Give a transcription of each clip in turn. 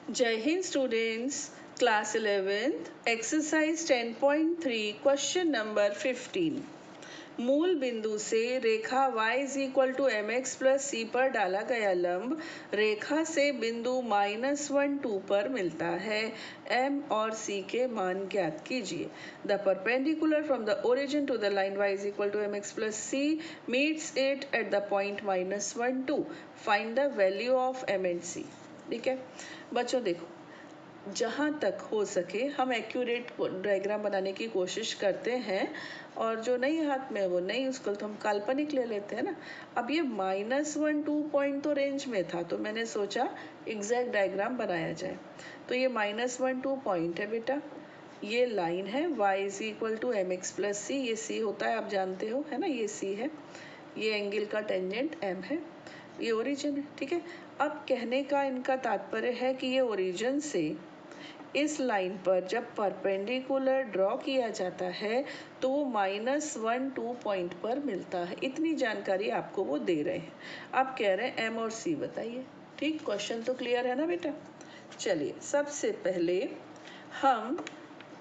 जय Hind students, class 11th exercise 10.3 question number 15। मूल बिंदु से रेखा y is equal to M X plus C पर डाला गया लंब रेखा से बिंदु -1 2 पर मिलता है। m और c के मान ज्ञात कीजिए। The perpendicular from the origin to the line y is equal to M X plus C meets it at the point -1 2। Find the value of m and c। ठीक है बच्चों, देखो जहाँ तक हो सके हम एक्यूरेट डायग्राम बनाने की कोशिश करते हैं, और जो नहीं हाथ में वो नहीं, उसको तो हम काल्पनिक ले लेते हैं ना। अब ये -1 2 पॉइंट तो रेंज में था, तो मैंने सोचा एग्जैक्ट डायग्राम बनाया जाए। तो ये -1 2 पॉइंट है बेटा, ये लाइन है y is equal to M X plus C, ये c होता है आप जानते हो है ना, ये c है, ये एंगल का टेंजेंट m है, ये ओरिजिन है। ठीक है, अब कहने का इनका तात्पर्य है कि ये ओरिजिन से इस लाइन पर जब परपेंडिकुलर ड्रॉ किया जाता है तो वो -1 2 पॉइंट पर मिलता है। इतनी जानकारी आपको वो दे रहे हैं। आप कह रहे हैं m और c बताइए। ठीक, क्वेश्चन तो क्लियर है ना बेटा। चलिए सबसे पहले हम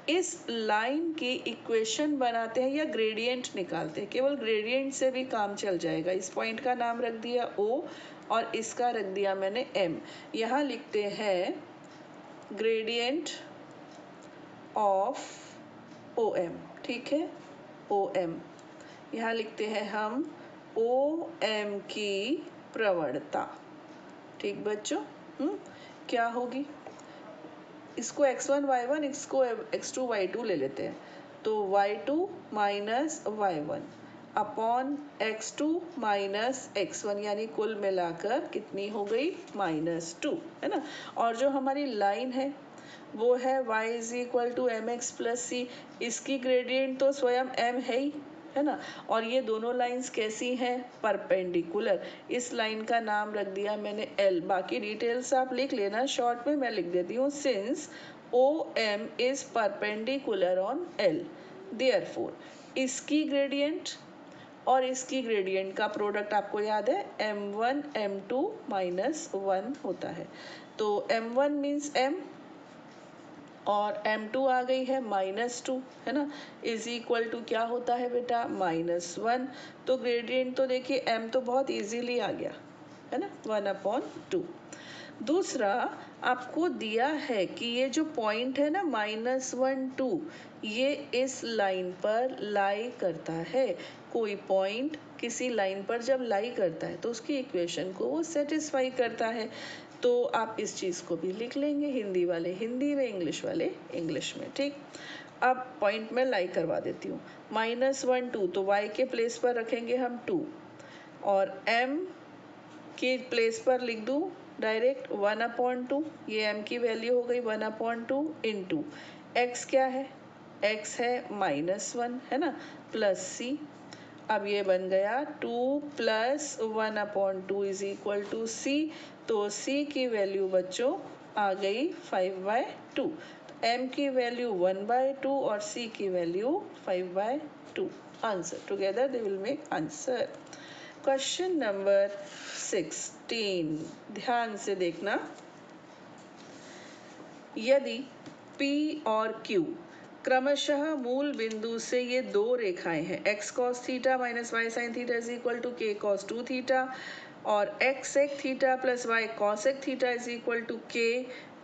इस लाइन की इक्वेशन बनाते हैं या ग्रेडियंट निकालते हैं। केवल ग्रेडियंट से भी काम चल जाएगा। इस पॉइंट का नाम रख दिया O और इसका रख दिया मैंने M। यहाँ लिखते हैं ग्रेडियंट ऑफ OM। ठीक है, OM यहाँ लिखते हैं हम OM की प्रवणता। ठीक बच्चों, क्या होगी, इसको x1 y1, इसको x2 y2 ले लेते हैं। तो y2 minus y1 upon x2 minus x1, यानी कुल मिलाकर कितनी हो गई -2, है ना। और जो हमारी लाइन है वो है y is equal to M X plus C, इसकी ग्रेडियंट तो स्वयं m है ना। और ये दोनों लाइंस कैसी हैं, परपेंडिकुलर। इस लाइन का नाम रख दिया मैंने L। बाकी डिटेल्स आप लिख लेना, शॉर्ट में मैं लिख देती हूँ। Since OM is perpendicular on L, therefore इसकी ग्रेडियंट और इसकी ग्रेडियंट का प्रोडक्ट आपको याद है m1 m2 -1 होता है। तो m1 मीन्स m और m2 आ गई है -2, है ना, इज इक्वल टू क्या होता है बेटा -1। तो ग्रेडियंट तो देखिए m तो बहुत इजीली आ गया, है ना, 1/2। दूसरा आपको दिया है कि ये जो पॉइंट है ना -1 2, ये इस लाइन पर लाई करता है। कोई पॉइंट किसी लाइन पर जब लाई करता है तो उसकी इक्वेशन को वो सेटिस्फाई करता है। तो आप इस चीज़ को भी लिख लेंगे, हिंदी वाले हिंदी में, इंग्लिश वाले इंग्लिश में। ठीक, अब पॉइंट में लाई करवा देती हूँ। -1 2, तो y के प्लेस पर रखेंगे हम 2, और m के प्लेस पर लिख दूँ डायरेक्ट 1/2। ये m की वैल्यू हो गई 1/2 इंटू x क्या है, x है -1, है ना, प्लस c। अब ये बन गया 2 + 1/2 इज इक्वल टू c। तो c की वैल्यू बच्चों आ गई 5/2। m की वैल्यू 1/2 और c की value 5/2। Answer together they will make answer. Question number 16, ध्यान से देखना। यदि P और Q क्रमशः मूल बिंदु से ये दो रेखाएं हैं, x cos theta minus y sin theta is equal to k cos 2 theta, और x sec theta plus y cos sec theta is equal to k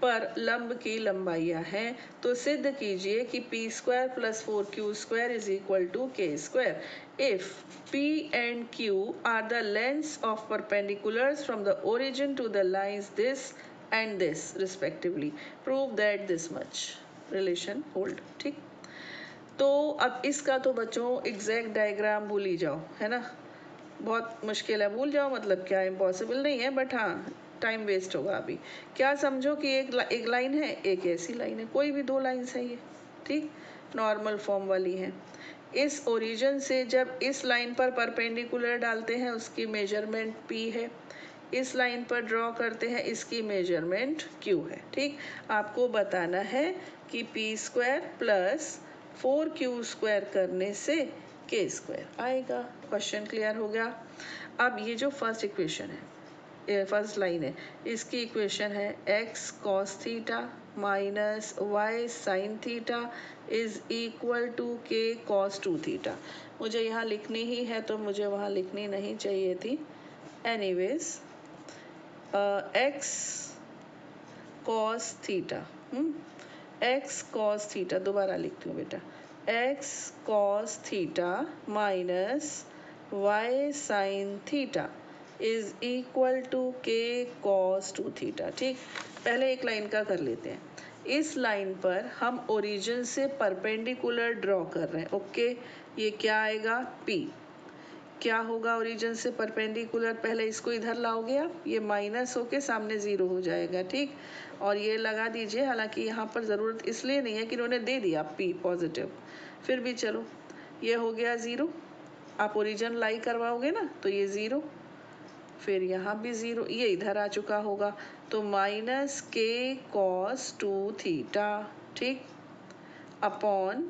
पर लंब की लंबाइयां हैं, तो सिद्ध कीजिए कि p² + 4q² is equal to k²। If P and Q are the lengths of perpendiculars from the origin to the lines this and this respectively, prove that this much relation hold। ठीक, तो अब इसका तो बच्चों exact diagram भूल ही जाओ, है ना, बहुत मुश्किल है। भूल जाओ मतलब क्या, इम्पॉसिबल नहीं है, बट हाँ टाइम वेस्ट होगा। अभी क्या समझो कि एक लाइन है, एक ऐसी लाइन है, कोई भी दो लाइन्स है ये। ठीक, नॉर्मल फॉर्म वाली है। इस ओरिजिन से जब इस लाइन पर परपेंडिकुलर डालते हैं उसकी मेजरमेंट P है, इस लाइन पर ड्रॉ करते हैं इसकी मेजरमेंट Q है। ठीक, आपको बताना है कि p² + 4q² करने से k² आएगा। क्वेश्चन क्लियर हो गया। अब ये जो फर्स्ट इक्वेशन है फर्स्ट लाइन है, इसकी इक्वेशन है x cos theta minus y sin theta is equal to k cos 2 theta. मुझे यहाँ लिखनी ही है तो मुझे वहाँ लिखनी नहीं चाहिए थी। Anyways x cos theta, x cos theta, दोबारा लिखती हूँ बेटा, x cos theta minus y sin theta is equal to k cos 2 theta. ठीक, पहले एक लाइन का कर लेते हैं। इस लाइन पर हम ओरिजिन से परपेंडिकुलर ड्रॉ कर रहे हैं। ओके, ये क्या आएगा, P। क्या होगा ओरिजिन से परपेंडिकुलर, पहले इसको इधर लाओगे आप, ये माइनस होके सामने ज़ीरो हो जाएगा। ठीक, और ये लगा दीजिए, हालांकि यहाँ पर ज़रूरत इसलिए नहीं है कि इन्होंने दे दिया P पॉजिटिव, फिर भी चलो, ये हो गया ज़ीरो। आप ओरिजिन लाई करवाओगे ना तो ये ज़ीरो, फिर यहाँ भी ज़ीरो, ये इधर आ चुका होगा, तो माइनस k cos 2 थीटा, ठीक, अपॉन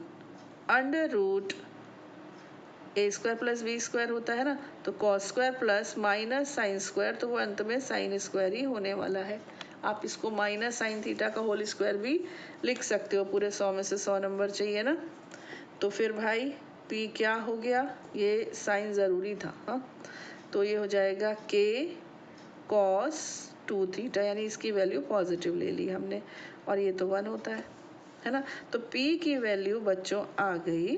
अंडर रूट ए स्क्वायर प्लस बी स्क्वायर होता है ना, तो cos square plus minus sine square, तो वो अंत में साइन स्क्वायर ही होने वाला है। आप इसको माइनस साइन थीटा का होल स्क्वायर भी लिख सकते हो, पूरे 100 में से 100 नंबर चाहिए ना। तो फिर भाई P क्या हो गया, ये साइन ज़रूरी था, हाँ, तो ये हो जाएगा k cos 2 थीटा, यानी इसकी वैल्यू पॉजिटिव ले ली हमने, और ये तो 1 होता है ना। तो P की वैल्यू बच्चों आ गई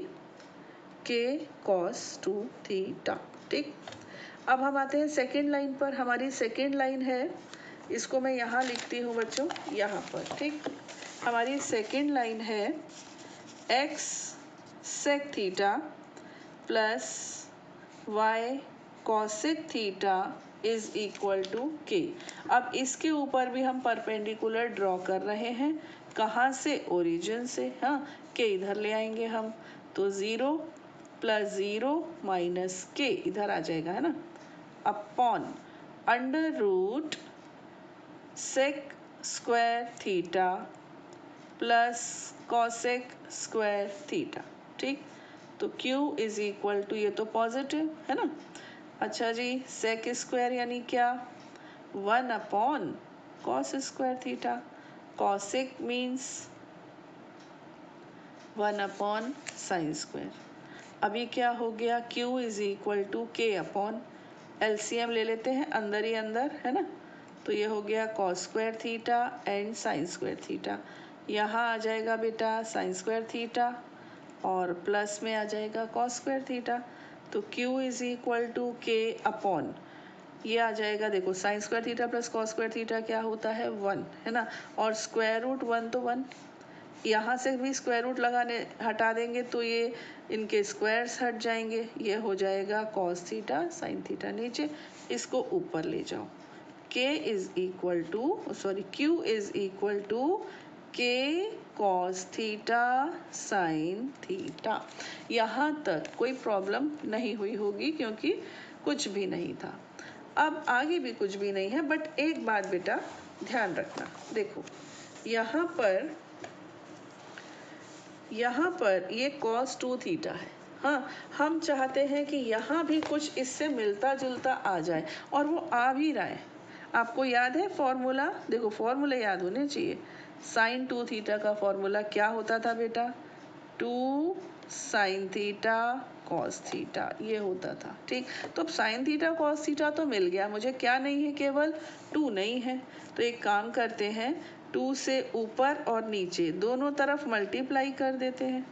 k cos 2 थीटा। ठीक, अब हम आते हैं सेकेंड लाइन पर। हमारी सेकेंड लाइन है, इसको मैं यहाँ लिखती हूँ बच्चों, यहाँ पर। ठीक, हमारी सेकेंड लाइन है x sec theta plus y cosec theta is equal to k। अब इसके ऊपर भी हम परपेंडिकुलर ड्रॉ कर रहे हैं, कहाँ से, ओरिजिन से, हाँ, k इधर ले आएंगे हम, तो 0 प्लस 0 माइनस k इधर आ जाएगा, है ना, upon under root sec square theta plus cosec square theta. ठीक, तो Q इज इक्वल टू, ये तो पॉजिटिव है ना, अच्छा जी, सेक स्क्वायर यानी क्या, 1 upon cos square theta, cosec means 1 upon sine square. अभी क्या हो गया, Q is equal to K upon, LCM ले लेते हैं अंदर ही अंदर, है ना, तो ये हो गया cos square theta and sine square theta. यहाँ आ जाएगा बेटा साइन स्क्वायर थीटा और प्लस में आ जाएगा कॉस स्क्वायर थीटा, तो Q is equal to K upon, ये आ जाएगा, देखो sine square theta plus cos square theta क्या होता है, 1, है ना, और स्क्वायर रूट 1 तो 1, यहाँ से भी स्क्वायर रूट लगाने हटा देंगे तो ये इनके स्क्वायर्स हट जाएंगे, ये हो जाएगा कॉस थीटा साइन थीटा, नीचे इसको ऊपर ले जाओ, k is equal to, sorry, Q is equal to k cos theta sine theta. यहाँ तक कोई प्रॉब्लम नहीं हुई होगी क्योंकि कुछ भी नहीं था। अब आगे भी कुछ भी नहीं है, बट एक बात बेटा ध्यान रखना, देखो यहाँ पर ये cos 2 थीटा है, हाँ, हम चाहते हैं कि यहाँ भी कुछ इससे मिलता जुलता आ जाए, और वो आ भी रहा है। आपको याद है फॉर्मूला, देखो फॉर्मूला याद होने चाहिए, साइन 2 थीटा का फॉर्मूला क्या होता था बेटा, 2 साइन थीटा कॉस थीटा, ये होता था। ठीक, तो अब साइन थीटा कॉस थीटा तो मिल गया मुझे, क्या नहीं है, केवल 2 नहीं है, तो एक काम करते हैं, 2 से ऊपर और नीचे दोनों तरफ मल्टीप्लाई कर देते हैं,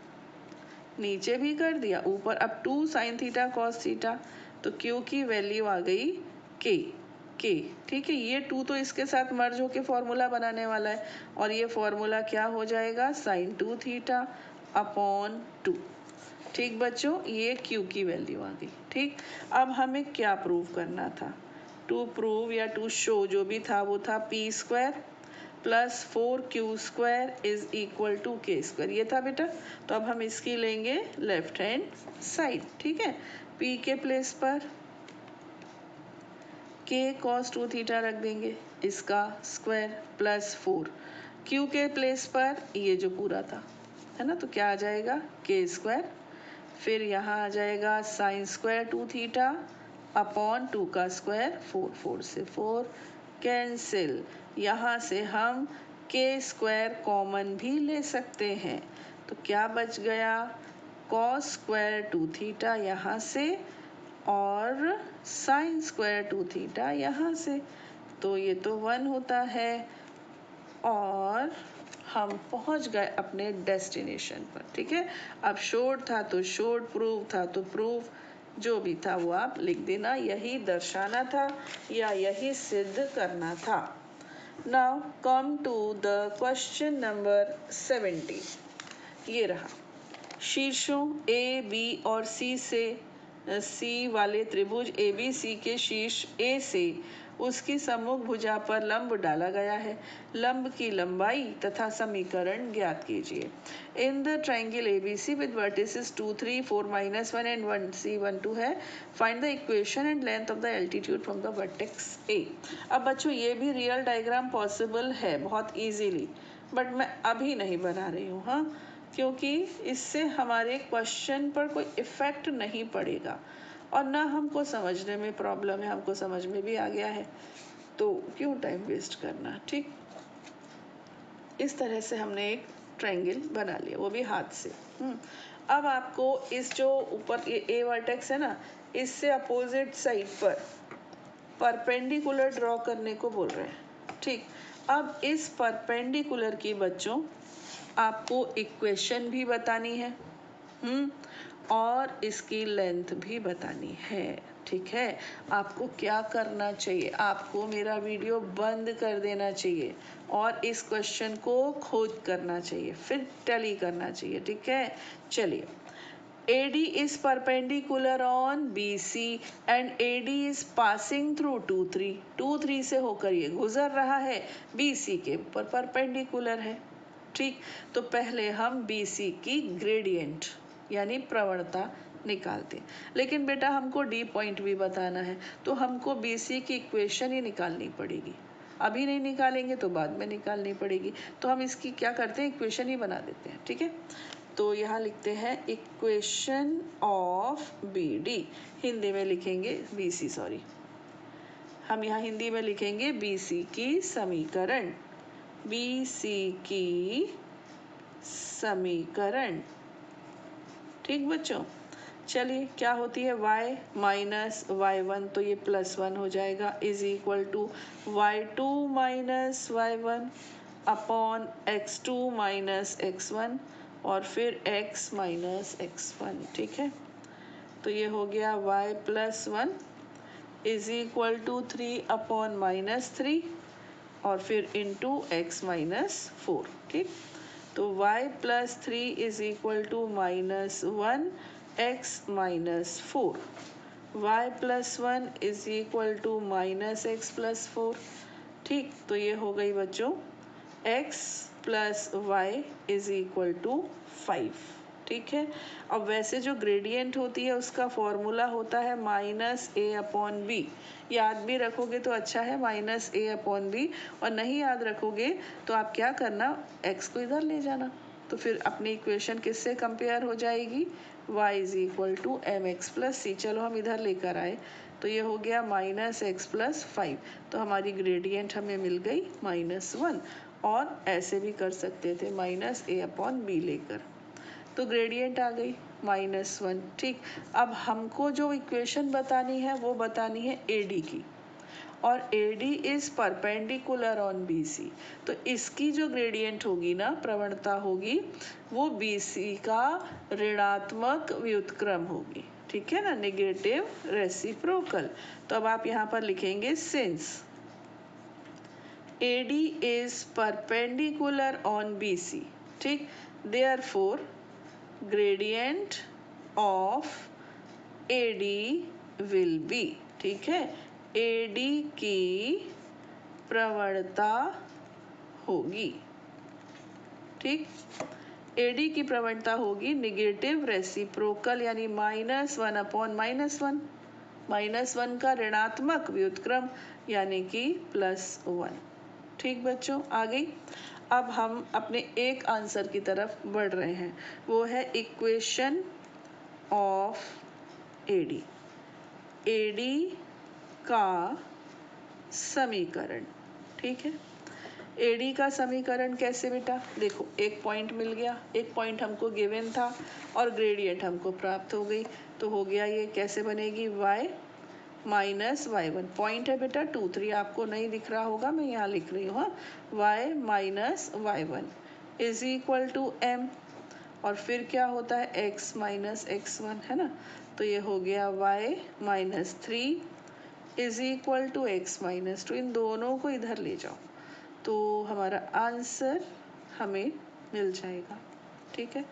नीचे भी कर दिया, ऊपर, अब 2 साइन थीटा कॉस थीटा, तो Q की वैल्यू आ गई K। ठीक है, ये 2 तो इसके साथ मर्ज होके फॉर्मूला बनाने वाला है, और ये फॉर्मूला क्या हो जाएगा, साइन 2 थीटा अपॉन 2। ठीक बच्चों, ये Q की वैल्यू आ गई। ठीक, अब हमें क्या प्रूव करना था, टू प्रूव या टू शो, जो भी था वो था P square plus 4Q square is equal to K square, ये था बेटा। तो अब हम इसकी लेंगे लेफ्ट हैंड साइड, ठीक है, P के प्लेस पर K cos 2 थीटा रख देंगे, इसका स्क्वायर प्लस 4, Q के प्लेस पर ये जो पूरा था, है ना, तो क्या आ जाएगा, K स्क्वायर, फिर यहाँ आ जाएगा साइन स्क्वायर 2 थीटा अपॉन 2 का स्क्वायर 4, 4 से 4 कैंसिल। यहाँ से हम के स्क्वायर कॉमन भी ले सकते हैं, तो क्या बच गया, कॉस स्क्वायर 2 थीटा यहाँ से और साइन स्क्वायर 2 थीटा यहाँ से, तो ये तो 1 होता है और हम पहुंच गए अपने डेस्टिनेशन पर। ठीक है, अब शोड था तो शोड, प्रूव था तो प्रूव, जो भी था वो आप लिख देना, यही दर्शाना था या यही सिद्ध करना था। Now come to the question number 70। ये रहा, शीर्षों ए बी और सी वाले त्रिभुज ABC के शीर्ष A से उसकी सम्मुख भुजा पर लंब डाला गया है। लंब की लंबाई तथा समीकरण ज्ञात कीजिए। In the triangle ABC with vertices 2, 3, 4, -1 and 1, C, 1, 2 है। Find the equation and length of the altitude from the vertex A। अब बच्चों ये भी रियल डायग्राम पॉसिबल है बहुत इजीली, बट मैं अभी नहीं बना रही हूँ, हाँ, क्योंकि इससे हमारे क्वेश्चन पर कोई इफ़ेक्ट नहीं पड़ेगा और ना हमको समझने में प्रॉब्लम है, हमको समझ में भी आ गया है, तो क्यों टाइम वेस्ट करना। ठीक, इस तरह से हमने एक ट्रायंगल बना लिया, वो भी हाथ से। अब आपको इस जो ऊपर ये ए वर्टेक्स है ना, इससे अपोजिट साइड पर परपेंडिकुलर ड्रॉ करने को बोल रहे हैं। ठीक, अब इस परपेंडिकुलर की बच्चों आपको इक्वेशन भी बतानी है और इसकी लेंथ भी बतानी है। ठीक है, आपको क्या करना चाहिए, आपको मेरा वीडियो बंद कर देना चाहिए और इस क्वेश्चन को खोज करना चाहिए, फिर टैली करना चाहिए। ठीक है, चलिए, AD is perpendicular on BC and AD is passing through 2, 3। 2, 3 से होकर ये गुजर रहा है, BC के ऊपर परपेंडिकुलर है। ठीक, तो पहले हम BC की ग्रेडियंट यानी प्रवणता निकालते, लेकिन बेटा हमको D पॉइंट भी बताना है, तो हमको BC की इक्वेशन ही निकालनी पड़ेगी। अभी नहीं निकालेंगे तो बाद में निकालनी पड़ेगी, तो हम इसकी क्या करते हैं, इक्वेशन ही बना देते हैं। ठीक है, तो यहाँ लिखते हैं इक्वेशन ऑफ BD, हिंदी में लिखेंगे BC, सॉरी, हम यहाँ हिंदी में लिखेंगे BC की समीकरण, BC की समीकरण। ठीक बच्चों, चलिए, क्या होती है, y माइनस y1, तो ये +1 हो जाएगा, is equal to y2 minus y1 upon x2 minus x1 और फिर x माइनस x1। ठीक है, तो ये हो गया y + 1 is equal to 3 upon -3 और फिर इंटू x माइनस 4। ठीक, तो y + 3 is equal to -1 x minus 4, y + 1 is equal to -x + 4। ठीक, तो ये हो गई बच्चों x + y is equal to 5। ठीक है, अब वैसे जो ग्रेडियंट होती है उसका फॉर्मूला होता है -a/b। याद भी रखोगे तो अच्छा है, -a/b, और नहीं याद रखोगे तो आप क्या करना, x को इधर ले जाना, तो फिर अपनी इक्वेशन किससे कंपेयर हो जाएगी, y = mx + c। चलो हम इधर लेकर आए, तो ये हो गया -x + 5, तो हमारी ग्रेडियंट हमें मिल गई -1, और ऐसे भी कर सकते थे -a/b लेकर, तो ग्रेडियंट आ गई -1। ठीक, अब हमको जो इक्वेशन बतानी है वो बतानी है AD की, और AD is perpendicular on BC, तो इसकी जो ग्रेडियंट होगी ना, प्रवणता होगी, वो BC का ऋणात्मक व्युत्क्रम होगी। ठीक है ना, नेगेटिव रेसिप्रोकल। तो अब आप यहाँ पर लिखेंगे since AD is perpendicular on BC, ठीक, therefore gradient of AD will be, ठीक है, AD की प्रवणता होगी। ठीक, AD की प्रवणता होगी नेगेटिव रेसिप्रोकल यानी -1 अपॉन -1, -1 का ऋणात्मक व्युत्क्रम यानी कि +1। ठीक बच्चों, आ गई। अब हम अपने एक आंसर की तरफ बढ़ रहे हैं, वो है इक्वेशन ऑफ AD। AD का समीकरण। ठीक है, AD का समीकरण कैसे बेटा? देखो, एक पॉइंट मिल गया, एक पॉइंट हमको गिवन था और ग्रेडियंट हमको प्राप्त हो गई, तो हो गया ये कैसे बनेगी? y minus y1। पॉइंट है बेटा 2 3, आपको नहीं दिख रहा होगा, मैं यहाँ लिख रही हूँ, y minus y1 is equal to m, और फिर क्या होता है? x माइनस x1, है ना? तो ये हो गया y minus 3 is equal to x minus 2। इन दोनों को इधर ले जाओ तो हमारा आंसर हमें मिल जाएगा। ठीक है,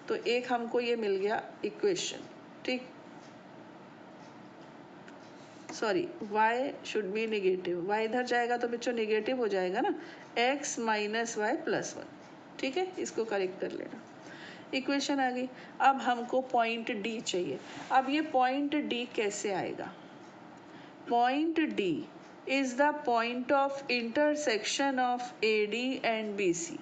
तो एक हमको ये मिल गया इक्वेशन। ठीक, sorry, y should be negative, y इधर जाएगा तो बच्चों नेगेटिव हो जाएगा ना, x माइनस वाई प्लस 1। ठीक है, इसको करेक्ट कर लेना। इक्वेशन आ गई। अब हमको पॉइंट डी चाहिए। अब ये पॉइंट डी कैसे आएगा? Point D is the point of intersection of AD and BC.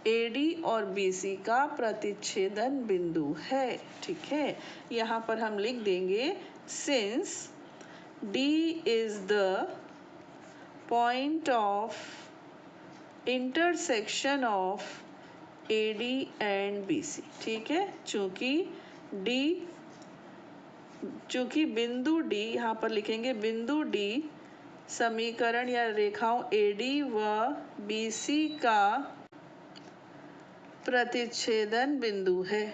AD और बीसी का प्रतिच्छेदन बिंदु है। ठीक है, यहाँ पर हम लिख देंगे since D is the point of intersection of AD and BC। ठीक है, चूंकि बिंदु D, यहाँ पर लिखेंगे बिंदु D समीकरण या रेखाओं AD व BC का प्रतिच्छेदन बिंदु है।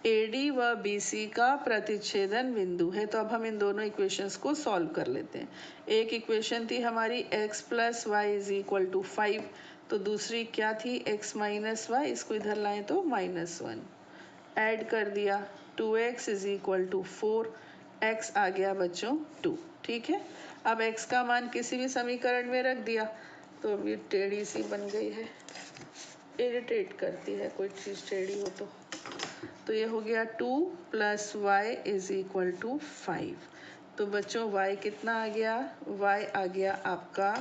AD व BC का प्रतिच्छेदन बिंदु है। तो अब हम इन दोनों इक्वेशंस को सॉल्व कर लेते हैं। एक इक्वेशन थी हमारी x plus y is equal to 5, तो दूसरी क्या थी? x माइनस वाई, इसको इधर लाएं तो -1, ऐड कर दिया 2x is equal to 4, x आ गया बच्चों 2। ठीक है, अब x का मान किसी भी समीकरण में रख दिया तो अब ये टेढ़ी सी बन गई है, इरिटेट करती है कोई चीज़ टेढ़ी हो तो ये हो गया 2 plus y is equal to 5। तो बच्चों y कितना आ गया? y आ गया आपका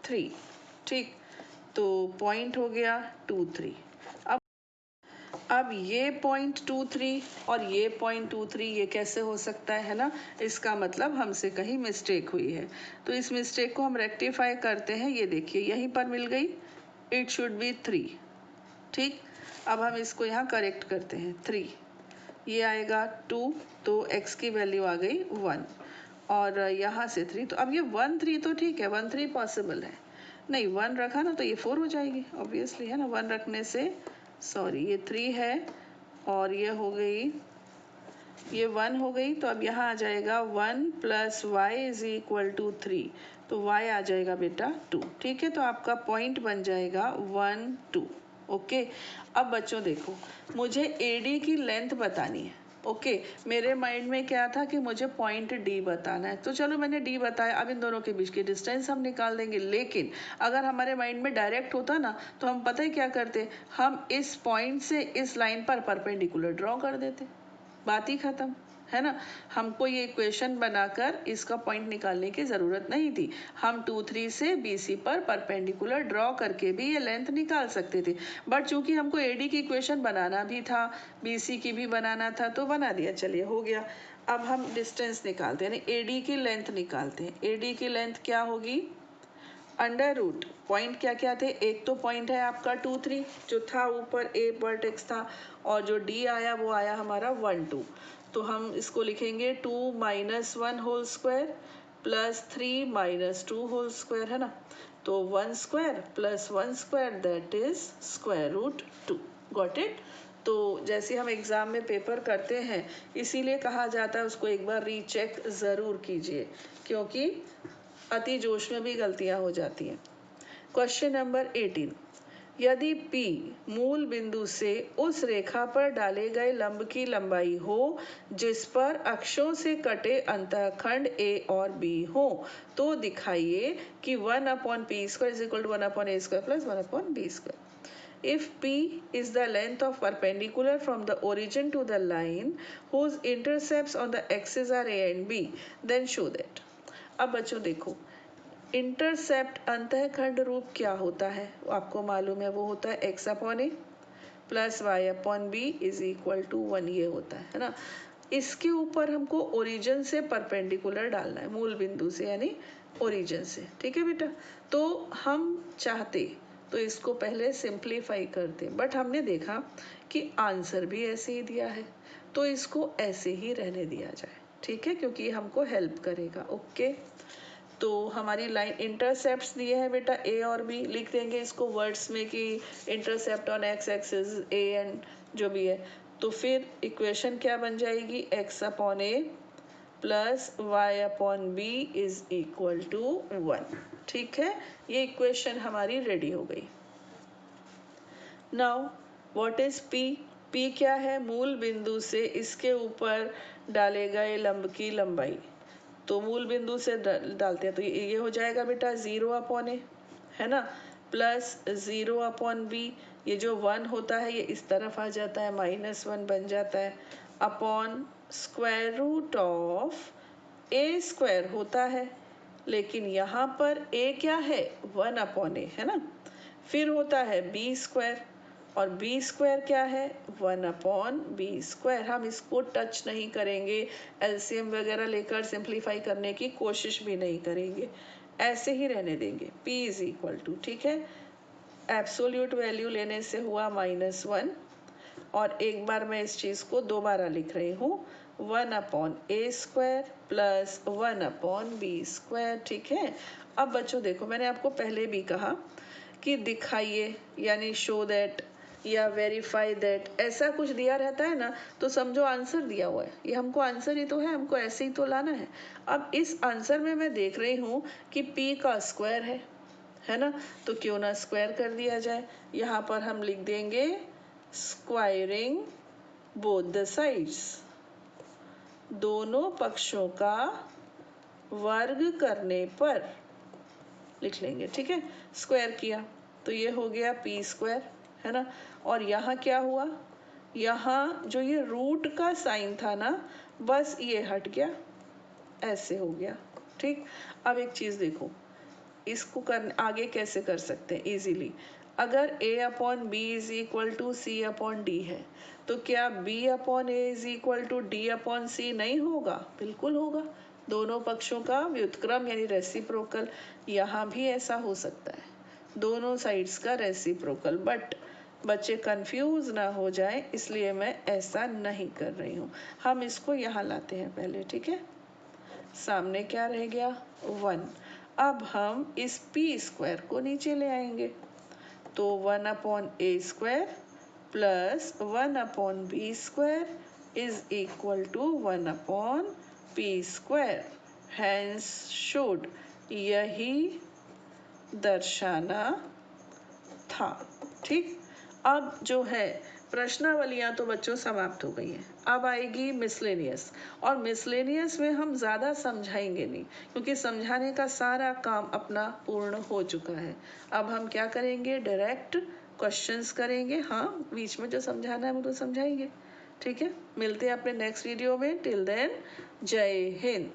3। ठीक, तो पॉइंट हो गया 2 3। अब ये पॉइंट 2 3 और ये पॉइंट 2 3, ये कैसे हो सकता है ना? इसका मतलब हमसे कहीं मिस्टेक हुई है, तो इस मिस्टेक को हम रेक्टिफाई करते हैं। ये देखिए यहीं पर मिल गई, इट शुड बी 3। ठीक, अब हम इसको यहाँ करेक्ट करते हैं, 3 ये आएगा 2, तो x की वैल्यू आ गई 1, और यहाँ से 3, तो अब ये 1 3 तो ठीक है, 1 3 पॉसिबल है, नहीं 1 रखा ना तो ये 4 हो जाएगी ऑब्वियसली, है ना? 1 रखने से, सॉरी, ये 3 है और ये हो गई, ये 1 हो गई, तो अब यहाँ आ जाएगा 1 plus y is equal to 3, तो y आ जाएगा बेटा 2। ठीक है, तो आपका पॉइंट बन जाएगा 1 2। ओके, अब बच्चों देखो, मुझे AD की लेंथ बतानी है। ओके, मेरे माइंड में क्या था कि मुझे पॉइंट D बताना है, तो चलो मैंने D बताया। अब इन दोनों के बीच की डिस्टेंस हम निकाल देंगे, लेकिन अगर हमारे माइंड में डायरेक्ट होता ना तो हम पता है क्या करते, हम इस पॉइंट से इस लाइन पर परपेंडिकुलर ड्रॉ कर देते, बात ही खत्म, है ना? हमको ये इक्वेशन बनाकर इसका पॉइंट निकालने की ज़रूरत नहीं थी, हम 2 3 से BC पर परपेंडिकुलर ड्रॉ करके भी ये लेंथ निकाल सकते थे, बट चूंकि हमको AD की इक्वेशन बनाना भी था, BC की भी बनाना था, तो बना दिया, चलिए हो गया। अब हम डिस्टेंस निकालते हैं, AD की लेंथ निकालते हैं। AD की लेंथ क्या होगी? अंडर रूट, पॉइंट क्या क्या थे? एक तो पॉइंट है आपका 2 3 जो था ऊपर A वर्टेक्स था, और जो D आया वो आया हमारा 1 2, तो हम इसको लिखेंगे 2 minus 1 whole square plus 3 minus 2 whole square, है ना? तो 1 square plus 1 square that is square root 2। Got it? तो जैसे हम एग्ज़ाम में पेपर करते हैं, इसीलिए कहा जाता है उसको एक बार रीचेक ज़रूर कीजिए, क्योंकि अति जोश में भी गलतियां हो जाती हैं। क्वेश्चन नंबर 18, यदि P मूल बिंदु से उस रेखा पर डाले गए लंब की लंबाई हो जिस पर अक्षों से कटे अंतःखंड A और B हो, तो दिखाइए कि 1/p square is equal to 1/a square plus 1/b square. If P is the length of perpendicular from the origin to the line whose intercepts on the axis are A and B, then show that. अब बच्चों देखो, intercept अंतःखंड रूप क्या होता है? आपको मालूम है, वो होता है x/a, plus y upon B is equal to 1 ये होता है ना। इसके ऊपर हमको ओरिजिन से परपेंडिकुलर डालना है, मूल बिंदु से यानी ओरिजिन से, ठीक है बेटा। तो हम चाहते तो इसको पहले सिंप्लीफाई करते, बट हमने देखा कि आंसर भी ऐसे ही दिया है तो इसको ऐसे ही रहने दिया जाए, ठीक है, क्योंकि ये हमको हेल्प करेगा। ओके, तो हमारी लाइन इंटरसेप्ट्स दिए हैं बेटा ए और बी, लिख देंगे इसको वर्ड्स में कि intercept on x axis a and जो भी है। तो फिर इक्वेशन क्या बन जाएगी, x upon a plus y upon B is equal to 1, ठीक है। ये इक्वेशन हमारी रेडी हो गई। Now what is p, p क्या है, मूल बिंदु से इसके ऊपर डाले गए लंब की लंबाई। तो मूल बिंदु से डालते हैं तो ये हो जाएगा बेटा 0 अपॉन ए, है ना, प्लस 0 अपॉन बी, ये जो 1 होता है ये इस तरफ आ जाता है, -1 बन जाता है, upon square root of a square होता है, लेकिन यहाँ पर ए क्या है, 1 अपॉन ए, है ना। फिर होता है बी स्क्वायर, और बी स्क्वायर क्या है, 1 अपॉन बी स्क्वायर। हम इसको टच नहीं करेंगे, एलसीएम वगैरह लेकर सिंप्लीफाई करने की कोशिश भी नहीं करेंगे, ऐसे ही रहने देंगे। p इज इक्वल टू, ठीक है, एब्सोल्यूट वैल्यू लेने से हुआ -1, और एक बार मैं इस चीज़ को दोबारा लिख रही हूँ, 1 अपॉन ए square plus 1 upon B square, ठीक है। अब बच्चों देखो, मैंने आपको पहले भी कहा कि दिखाइए यानी शो दैट या वेरीफाई दैट, ऐसा कुछ दिया रहता है ना तो समझो आंसर दिया हुआ है, ये हमको आंसर ही तो है, हमको ऐसे ही तो लाना है। अब इस आंसर में मैं देख रही हूँ कि p का स्क्वायर है ना, तो क्यों ना स्क्वायर कर दिया जाए। यहाँ पर हम लिख देंगे स्क्वायरिंग बोथ द साइड्स, दोनों पक्षों का वर्ग करने पर लिख लेंगे, ठीक है। स्क्वायर किया तो ये हो गया p स्क्वायर, है ना, और यहाँ क्या हुआ, यहाँ जो ये रूट का साइन था ना, बस ये हट गया, ऐसे हो गया, ठीक। अब एक चीज़ देखो, इसको कर आगे कैसे कर सकते हैं इजीली। अगर a upon B is equal to C upon D है, तो क्या b upon A is equal to D upon C नहीं होगा, बिल्कुल होगा। दोनों पक्षों का व्युत्क्रम यानी रेसिप्रोकल, यहाँ भी ऐसा हो सकता है, दोनों साइड्स का रेसिप्रोकल, बट बच्चे कंफ्यूज ना हो जाए इसलिए मैं ऐसा नहीं कर रही हूँ। हम इसको यहाँ लाते हैं पहले, ठीक है। सामने क्या रह गया, 1। अब हम इस p स्क्वायर को नीचे ले आएंगे, तो 1 upon A square plus 1 upon B square is equal to 1 upon p square, hence showed, यही दर्शाना था, ठीक। अब जो है प्रश्नावलियां तो बच्चों समाप्त हो गई हैं, अब आएगी मिसलेनियस, और मिसलेनियस में हम ज़्यादा समझाएंगे नहीं क्योंकि समझाने का सारा काम अपना पूर्ण हो चुका है। अब हम क्या करेंगे, डायरेक्ट क्वेश्चंस करेंगे, हाँ बीच में जो समझाना है वो तो समझाएंगे, ठीक है। मिलते हैं अपने नेक्स्ट वीडियो में, टिल देन जय हिंद।